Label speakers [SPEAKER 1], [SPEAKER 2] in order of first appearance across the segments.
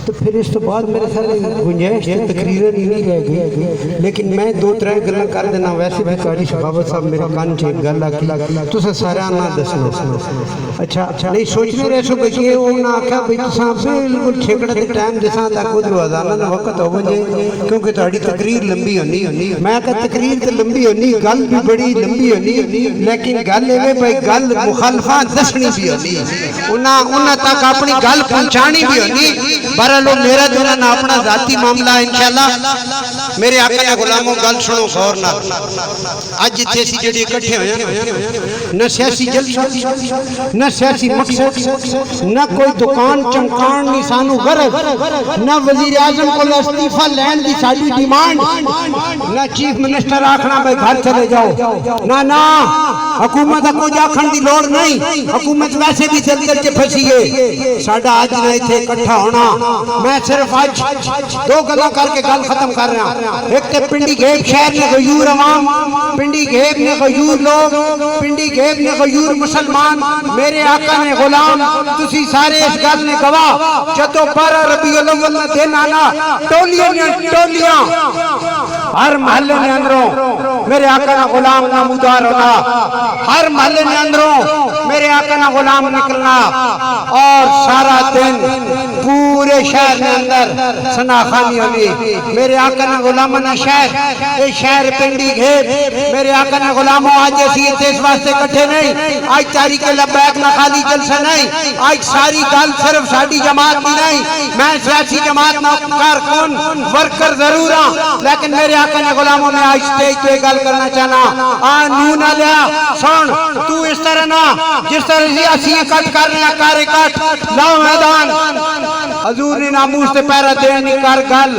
[SPEAKER 1] تو پھر اس تو بعد میرے سارے گنجائش تقریریں نہیں رہ گئی، لیکن میں دو ترے گلاں کر دینا. ویسے بھی قاری شفاوت صاحب میرے کان چ گل آکی تساں سارے نہ دسنا. اچھا نہیں سوچنے رہے سو بھئی یہ انہاں آکھیا بھئی تساں بالکل ٹھیکڑے تے ٹائم جساں تک ادھر اذان دا وقت ہو وجے کیونکہ تہاڈی تقریر لمبی ہونی. میں کہ تقریر تے لمبی ہونی، گل بھی بڑی لمبی ہونی، لیکن گل اے بھئی گل مخالفاں دسنی بھی ہونی، انہاں تک اپنی گل پہنچانی بھی ہونی. بہرحال میرا جو نا اپنا ذاتی معاملہ ہے انشاءاللہ. میرے آقا نے غلاموں گل سنو غور نال. اج جتھے سی جڑے اکٹھے ہوئے نہ سیاسی جلسہ نہ سیاسی مقصد نہ کوئی دکان چمکان نہیں سانو غرض، نہ وزیر اعظم کو استعفیٰ لین دی ساری ڈیمانڈ، نہ چیف منسٹر آکھنا بھائی گھر چلے جاؤ، نہ حکومت کو جاکھن دی لوڑ نہیں. حکومت ویسے بھی دلدل چ پھسی ہے. ساڈا اج نہ ایتھے اکٹھا ہونا، میں صرف آج دو گلاں کر کے گل ختم کر رہا ہوں. ایک تے پنڈی گھیب شہر نے غیور عوام، پنڈی گھیب نے غیور لوگ، پنڈی گھیب نے غیور مسلمان، میرے آقا نے غلام، تسی سارے اس گل نے گواہ. جدو 12 ربیع الاول نہ دن آنا ٹولیاں ہر محلے نے اندروں میرے آقا نے غلام نمودار ہونا، ہر محلے نے اندروں میرے آقا نے غلام نکلنا، اور سارا دن پورے شہر نے اندر سناخانی ہونی. میرے آقا نے غلامنا شہر، اے شہر پنڈی گھیب، میرے آقا نے غلاموں آج ایسی اس واسطے کٹھے نہیں. آج تاریخ لبیک نہ خالی جلسہ نہیں، آج ساری گل صرف ساڑی جماعت بھی نہیں. میں سیاسی جماعت نہ کارکن ورکر ضرور ہاں، لیکن میرے آقا نے غلاموں میں آج سٹیج پہ گل کرنا چاہنا. نو نہ لیا سن تو اس طرح نہ جس طرح سیاسی کٹ کر رہے ہیں کارے کٹ لاؤ میدان. حضور نے ناموس سے پیرا دینی کر گل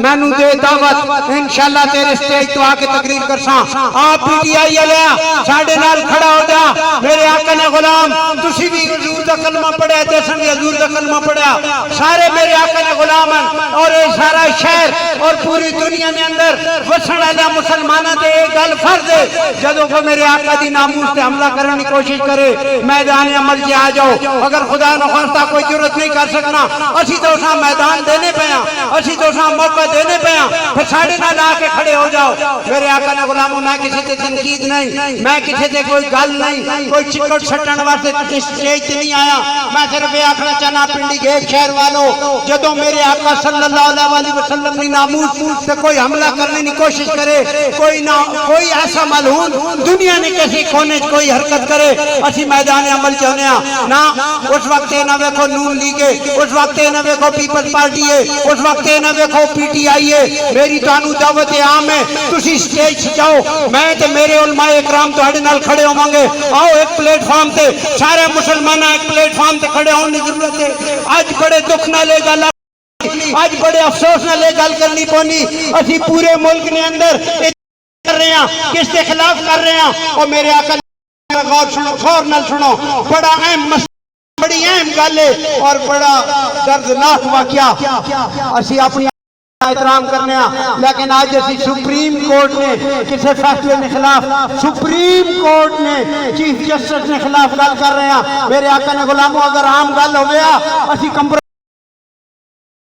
[SPEAKER 1] میں نو دے دعوت انشاءاللہ تیرے سٹیج تو آکے تقریر کرساں. آپ پی ٹی آئی لیا ساڑھے نال کھڑا ہو جا. میرے آقا نے غلام تسی بھی حضور دا کلمہ پڑھا، جیسن بھی حضور دا کلمہ پڑھا، سارے میرے آقا نے غلام ہیں. اور اے سارا شہر اور پوری دنیا نے اندر وسن علیہ مسلمانہ دے ایک گل فرض ہے. جدو کو میرے آقا دی ناموس سے حملہ کرنے کی کوشش کرے میدان عمل جے آ جاؤ. اگر خدا نخواستہ کوئی جرت نہیں کر سکنا، اسی تو اساں میدان دینے پہ ہیں، اسی تو اساں موقع دینے پہ ہیں. پھر ساڑھے نہ لا کے کھڑے ہو جاؤ. میرے آقا نے غلاموں میں کسی تے تنقید نہیں، میں کسی تے کوئی گل نہیں، کوئی چکٹ سٹن واسطے سٹیج تے نہیں آیا. میں صرف یہ آخنا چاہنا پنڈی گھیب شہر والوں، جدو میرے آقا صلی اللہ علیہ وسلم نے ناموس سے کوئی حملہ کرنے کی کوشش کرے، کوئی ایسا ملعون دنیا نے کسی کونے کوئی حرکت کرے، اسی میدان عمل چاہنے ہیں. نہ اس وقت نہ ویکھو نون لیگ ہے، اس وقت نہ ویکھو پیپل پارٹی ہے، اس وقت نہ ویکھو پی ٹی آئی ہے. میری تانوں دعوت عام ہے، تسی سٹیج جاؤ، میں تے میرے علماء اکرام تہاڈے نال کھڑے ہوواں گے. آؤ ایک پلیٹ فارم تے سارے مسلمان ایک پلیٹ فارم تے کھڑے ہونے کی ضرورت ہے. آج بڑے دکھ نہ لے گل، آج بڑے افسوس نہ لے گل کرنی پونی. اسی پورے ملک نے اندر کر رہے ہیں، کس کے خلاف کر رہے ہیں. اور میرے آقا غور سنو، غور نہ سنو، بڑا اہم مسئلہ، بڑی اہم گل ہے اور بڑا دردناک واقعہ. اسی اپنی احترام کرنے ہیں، لیکن آج اسی سپریم کورٹ نے کسے فیصلے کے خلاف، سپریم کورٹ نے چیف جسٹس نے خلاف گل کر رہے ہیں. میرے آقا نے غلاموں اگر عام گل ہو گیا اسی